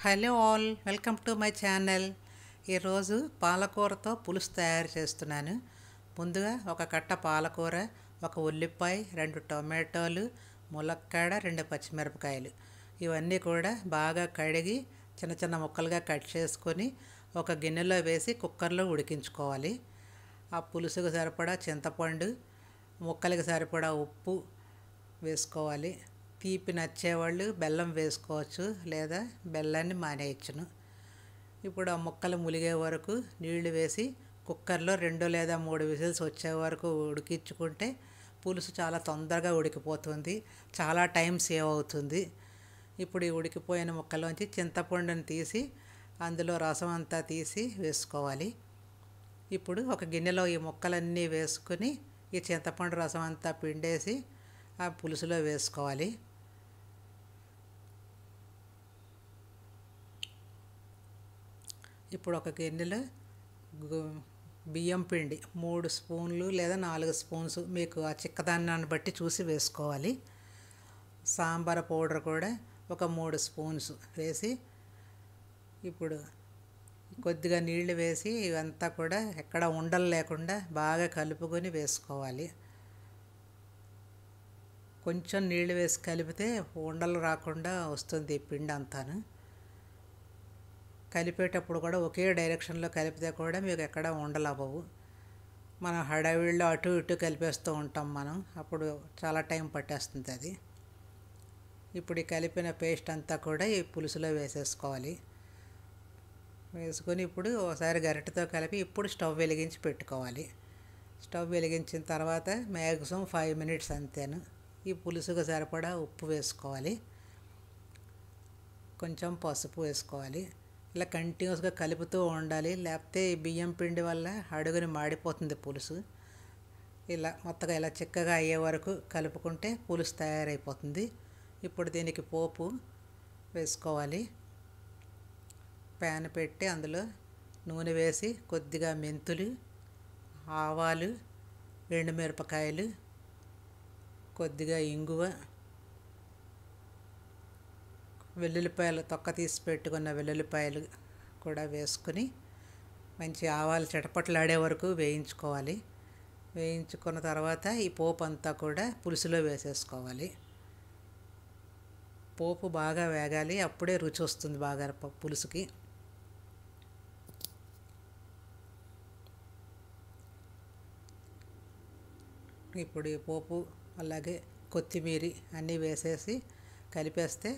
Hello all, welcome to my channel. ఈరోజు పాలకూరతో పులుసు తయారు చేస్తున్నాను. ముందుగా ఒక కట్ట పాలకూర, ఒక ఉల్లిపాయ, 2 టొమాటోలు, ములక్కాడ, 2 పచ్చిమిరపకాయలు ఇవన్నీ కూడా బాగా కడిగి చిన్న చిన్న ముక్కలుగా కట్ చేసుకొని ఒక గిన్నెలో వేసి కుక్కర్లో ఉడికించుకోవాలి. ఆ పులుసుకు సరిపడా చింతపండు, ముక్కలకి సరిపడా ఉప్పు వేసుకోవాలి. తీపి నచ్చేవాళ్ళు బెల్లం వేసుకోవచ్చు, లేదా బెల్లాన్ని మానేయచ్చును. ఇప్పుడు ఆ ముక్కలు ములిగే వరకు నీళ్లు వేసి కుక్కర్లో 2 లేదా 3 విజిల్స్ వచ్చే వరకు ఉడికించుకుంటే పులుసు చాలా తొందరగా ఉడికిపోతుంది, చాలా టైం సేవ్ అవుతుంది. ఇప్పుడు ఈ ఉడికిపోయిన ముక్కలోంచి చింతపండుని తీసి అందులో రసం అంతా తీసి వేసుకోవాలి. ఇప్పుడు ఒక గిన్నెలో ఈ ముక్కలన్నీ వేసుకుని ఈ చింతపండు రసం అంతా పిండేసి ఆ పులుసులో వేసుకోవాలి. ఇప్పుడు ఒక గిన్నెలో బియ్యం పిండి 3 స్పూన్లు లేదా 4 స్పూన్స్ మీకు ఆ చిక్కదనాన్ని బట్టి చూసి వేసుకోవాలి. సాంబార్ పౌడర్ కూడా ఒక 3 స్పూన్స్ వేసి ఇప్పుడు కొద్దిగా నీళ్లు వేసి ఇవంతా కూడా ఎక్కడ ఉండలు లేకుండా బాగా కలుపుకొని వేసుకోవాలి. కొంచెం నీళ్లు వేసి కలిపితే ఉండలు రాకుండా వస్తుంది పిండి అంతాను. కలిపేటప్పుడు కూడా ఒకే డైరెక్షన్లో కలిపితే కూడా మీకు ఎక్కడ ఉండలు అవ్వవు. మనం హడావిడిలో అటు ఇటు కలిపేస్తూ ఉంటాం, అప్పుడు చాలా టైం పట్టేస్తుంది అది. ఇప్పుడు ఈ కలిపిన పేస్ట్ అంతా కూడా ఈ పులుసులో వేసేసుకోవాలి. వేసుకొని ఇప్పుడు ఒకసారి గరిటెతో కలిపి ఇప్పుడు స్టవ్ వెలిగించి పెట్టుకోవాలి. స్టవ్ వెలిగించిన తర్వాత మ్యాక్సిమం 5 మినిట్స్ అంతేను. ఈ పులుసుకు సరిపడా ఉప్పు వేసుకోవాలి, కొంచెం పసుపు వేసుకోవాలి. ఇలా కంటిన్యూస్గా కలుపుతూ ఉండాలి, లేకపోతే ఈ బియ్యం పిండి వల్ల అడుగుని మాడిపోతుంది పులుసు. ఇలా మొత్తగా ఇలా చిక్కగా అయ్యే వరకు కలుపుకుంటే పులుసు తయారైపోతుంది. ఇప్పుడు దీనికి పోపు వేసుకోవాలి. ప్యాన్ పెట్టి అందులో నూనె వేసి కొద్దిగా మెంతులు, ఆవాలు, ఎండుమిరపకాయలు, కొద్దిగా ఇంగువ, వెల్లుల్లిపాయలు తొక్క తీసి పెట్టుకున్న వెల్లుల్లిపాయలు కూడా వేసుకుని మంచి ఆవాలు చిటపట్లాడే వరకు వేయించుకోవాలి. వేయించుకున్న తర్వాత ఈ పోపు అంతా కూడా పులుసులో వేసేసుకోవాలి. పోపు బాగా వేగాలి, అప్పుడే రుచి వస్తుంది బాగా పులుసుకి. ఇప్పుడు ఈ పోపు అలాగే కొత్తిమీర అన్నీ వేసేసి కలిపేస్తే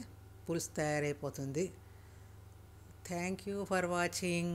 పులుసు తయారైపోతుంది. Thank you for watching.